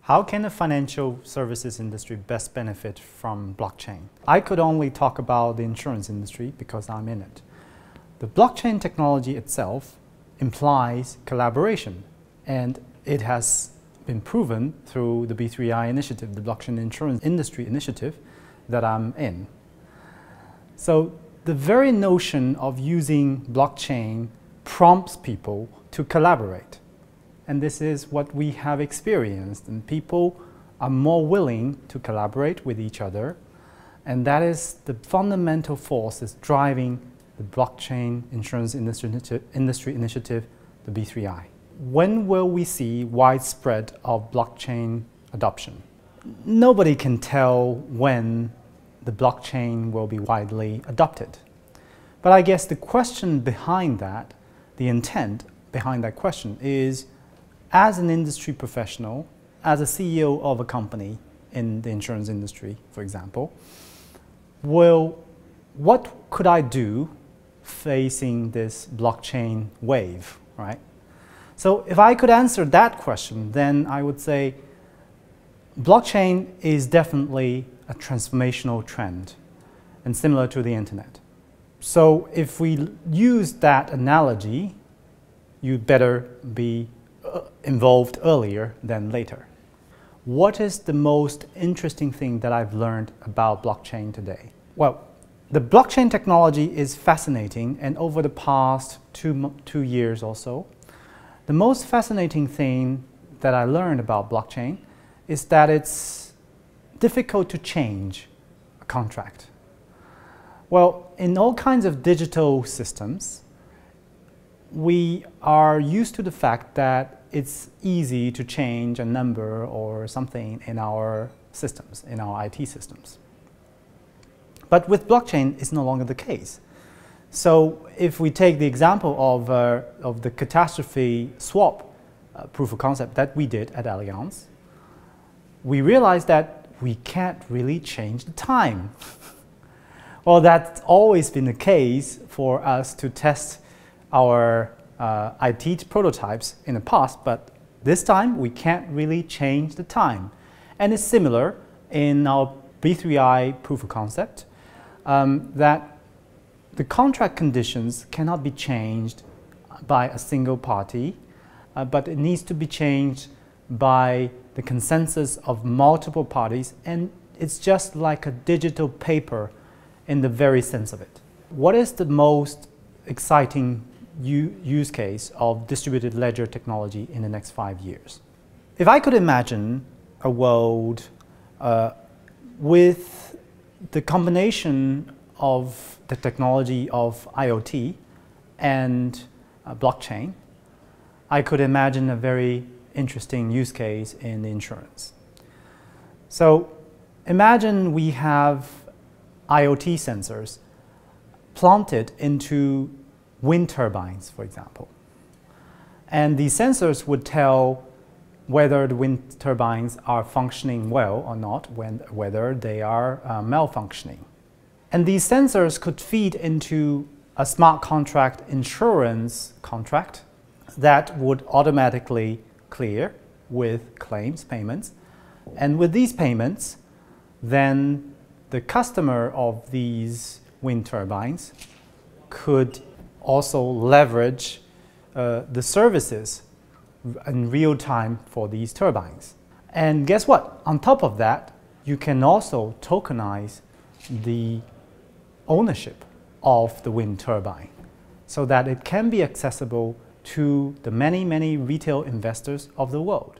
How can the financial services industry best benefit from blockchain? I could only talk about the insurance industry because I'm in it. The blockchain technology itself implies collaboration, and it has been proven through the B3I initiative, the blockchain insurance industry initiative that I'm in. So the very notion of using blockchain prompts people to collaborate. And this is what we have experienced, and people are more willing to collaborate with each other, and that is the fundamental force that's driving the blockchain insurance industry initiative, the B3I. When will we see widespread of blockchain adoption? Nobody can tell when the blockchain will be widely adopted. But I guess the question behind that, the intent behind that question is, as an industry professional, as a CEO of a company in the insurance industry, for example, what could I do facing this blockchain wave, right? So if I could answer that question, then I would say blockchain is definitely a transformational trend and similar to the internet. So if we use that analogy, you better be involved earlier than later. What is the most interesting thing that I've learned about blockchain today? Well, the blockchain technology is fascinating, and over the past two years or so, the most fascinating thing that I learned about blockchain is that it's difficult to change a contract. Well, in all kinds of digital systems, we are used to the fact that it's easy to change a number or something in our systems, in our IT systems. But with blockchain, it's no longer the case. So if we take the example of the catastrophe swap proof of concept that we did at Allianz, we realized that we can't really change the time. Well, that's always been the case for us to test our IT prototypes in the past, but this time we can't really change the time. And it's similar in our B3I proof of concept, that the contract conditions cannot be changed by a single party, but it needs to be changed by the consensus of multiple parties, and it's just like a digital paper in the very sense of it. What is the most exciting use case of distributed ledger technology in the next 5 years? If I could imagine a world with the combination of the technology of IoT and blockchain, I could imagine a very interesting use case in insurance. So imagine we have IoT sensors planted into wind turbines, for example. And these sensors would tell whether the wind turbines are functioning well or not, whether they are malfunctioning. And these sensors could feed into a smart contract insurance contract that would automatically clear with claims payments. And with these payments, then the customer of these wind turbines could also leverage the services in real time for these turbines. And guess what? On top of that, you can also tokenize the ownership of the wind turbine so that it can be accessible to the many, many retail investors of the world.